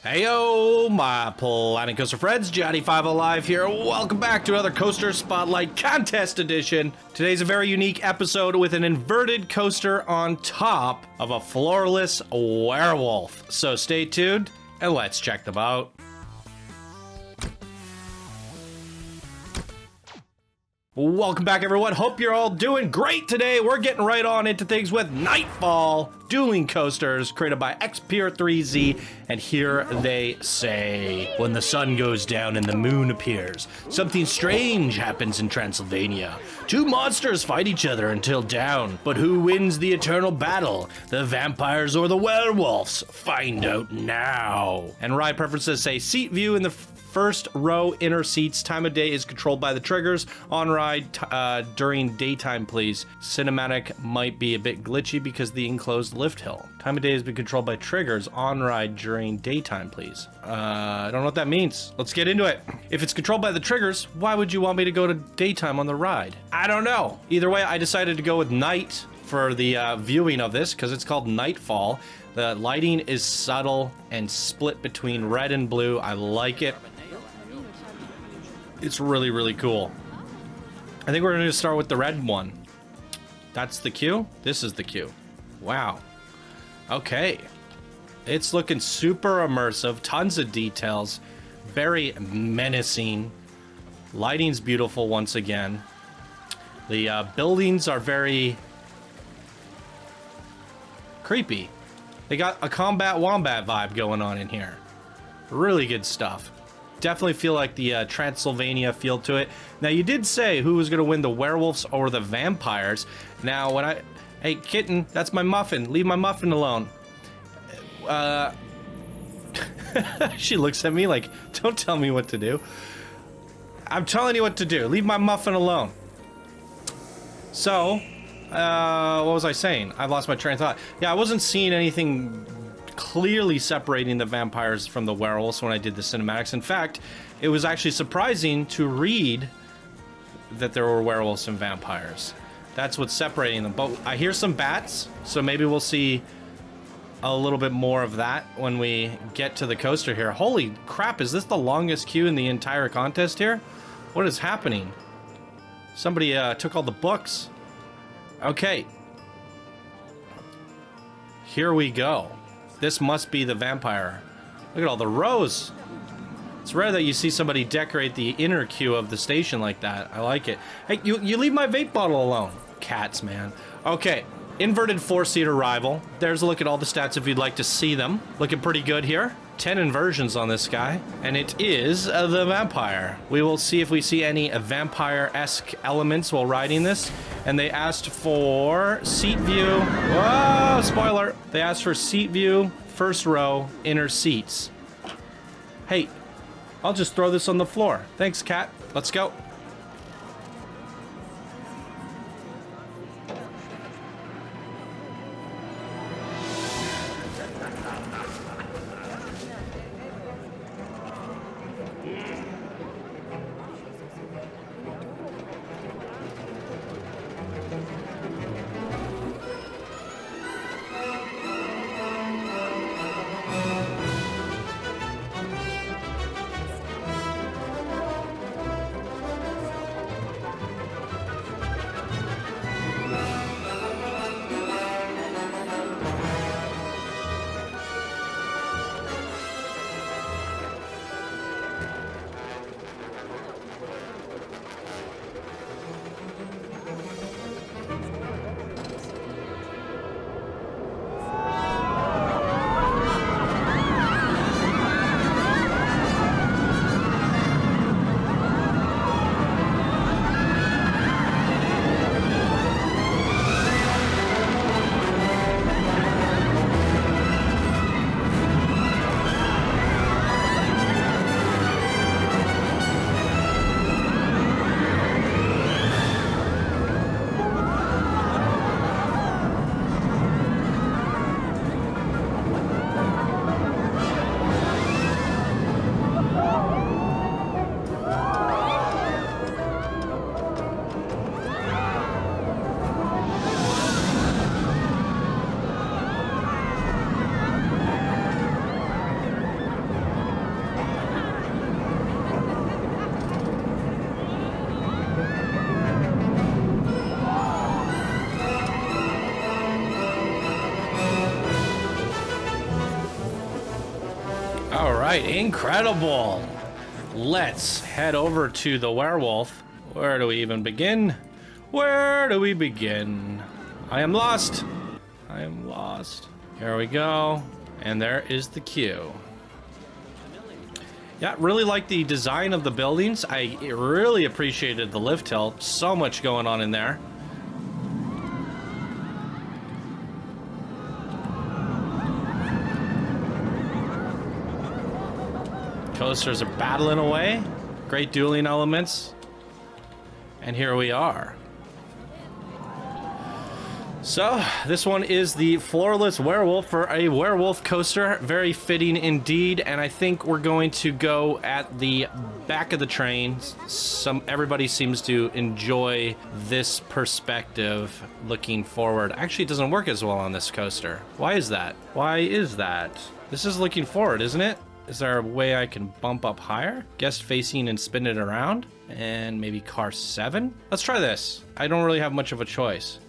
Heyo, my Planet Coaster friends, Channel5 Alive here. Welcome back to another Coaster Spotlight Contest Edition. Today's a very unique episode with an inverted coaster on top of a floorless werewolf. So stay tuned and let's check them out. Welcome back, everyone. Hope you're all doing great today. We're getting right on into things with Nightfall Dueling Coasters, created by XPR3Z, and here they say, when the sun goes down and the moon appears, something strange happens in Transylvania. Two monsters fight each other until dawn, but who wins the eternal battle? The vampires or the werewolves? Find out now. And ride preferences say seat view in the first row, inner seats. Time of day is controlled by the triggers. On ride during daytime, please. Cinematic might be a bit glitchy because the enclosed lift hill. Time of day has been controlled by triggers. On ride during daytime, please. I don't know what that means. Let's get into it. If it's controlled by the triggers, why would you want me to go to daytime on the ride? I don't know. Either way, I decided to go with night for the viewing of this because it's called Nightfall. The lighting is subtle and split between red and blue. I like it. It's really, really cool. I think we're going to start with the red one. That's the queue. This is the queue. Wow. Okay. It's looking super immersive. Tons of details. Very menacing. Lighting's beautiful once again. The buildings are very creepy. They got a Combat Wombat vibe going on in here. Really good stuff. Definitely feel like the Transylvania feel to it. Now, you did say who was going to win, the werewolves or the vampires. Now, when I... Hey, kitten, that's my muffin. Leave my muffin alone. She looks at me like, don't tell me what to do. I'm telling you what to do. Leave my muffin alone. So, what was I saying? I've lost my train of thought. Yeah, I wasn't seeing anything clearly separating the vampires from the werewolves when I did the cinematics. In fact, it was actually surprising to read that there were werewolves and vampires. That's what's separating them. But I hear some bats, so maybe we'll see a little bit more of that when we get to the coaster here. Holy crap, is this the longest queue in the entire contest here? What is happening? Somebody took all the books. Okay. Here we go. This must be the vampire. Look at all the rows. It's rare that you see somebody decorate the inner queue of the station like that. I like it. Hey, you leave my vape bottle alone. Cats, man. Okay, inverted four-seater rival. There's a look at all the stats if you'd like to see them. Looking pretty good here. 10 inversions on this guy. And it is the vampire. We will see if we see any vampire-esque elements while riding this. And they asked for seat view. Whoa, spoiler. They asked for seat view, first row, inner seats. Hey, I'll just throw this on the floor. Thanks, cat. Let's go. All right, incredible. Let's head over to the Werewolf. Where do we even begin? Where do we begin? I am lost. I am lost. Here we go. And there is the queue. Yeah, really like the design of the buildings. I really appreciated the lift hill. So much going on in there. Coasters are battling away. Great dueling elements. And here we are. So, this one is the floorless werewolf for a werewolf coaster. Very fitting indeed, and I think we're going to go at the back of the train. Everybody seems to enjoy this perspective looking forward. Actually, it doesn't work as well on this coaster. Why is that? Why is that? This is looking forward, isn't it? Is there a way I can bump up higher? Guest facing and spin it around? And maybe car 7? Let's try this. I don't really have much of a choice.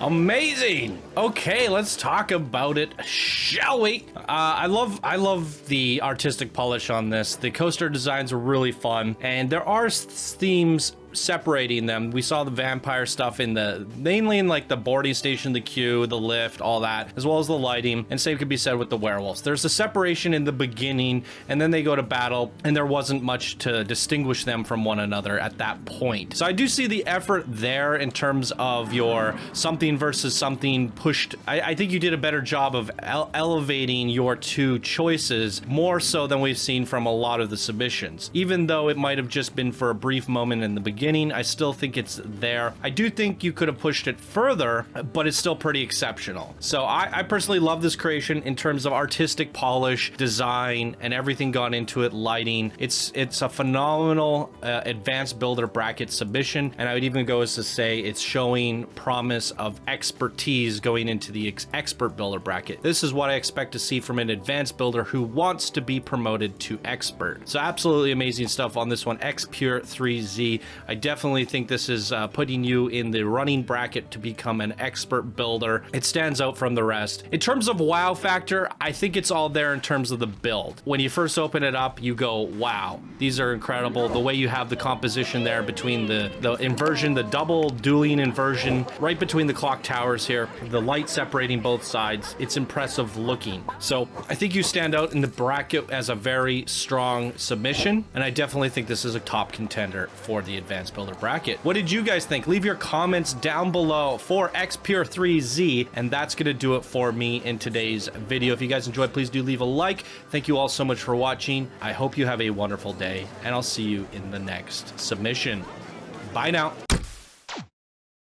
Amazing. Okay, let's talk about it, shall we? I love the artistic polish on this. The coaster designs are really fun, and there are themes separating them. We saw the vampire stuff mainly in like the boarding station, the queue, the lift, all that, as well as the lighting, and same could be said with the werewolves. There's a separation in the beginning, and then they go to battle, and there wasn't much to distinguish them from one another at that point. So I do see the effort there in terms of your something versus something pushed. I think you did a better job of elevating your two choices more so than we've seen from a lot of the submissions. Even though it might have just been for a brief moment in the beginning, I still think it's there. I do think you could have pushed it further, but it's still pretty exceptional. So I personally love this creation in terms of artistic polish, design, and everything gone into it, lighting. It's a phenomenal advanced builder bracket submission, and I would even go as to say it's showing promise of expertise going into the expert builder bracket. This is what I expect to see from an advanced builder who wants to be promoted to expert. So absolutely amazing stuff on this one, X Pure 3Z. I definitely think this is putting you in the running bracket to become an expert builder. It stands out from the rest. In terms of wow factor, I think it's all there in terms of the build. When you first open it up, you go, wow, these are incredible. The way you have the composition there between the inversion, the double dueling inversion, right between the clock towers here, the light separating both sides, it's impressive looking. So I think you stand out in the bracket as a very strong submission, and I definitely think this is a top contender for the advanced builder bracket. What did you guys think? Leave your comments down below for X Pure 3Z, and that's gonna do it for me in today's video. If you guys enjoyed, please do leave a like. Thank you all so much for watching. I hope you have a wonderful day, and I'll see you in the next submission. Bye now.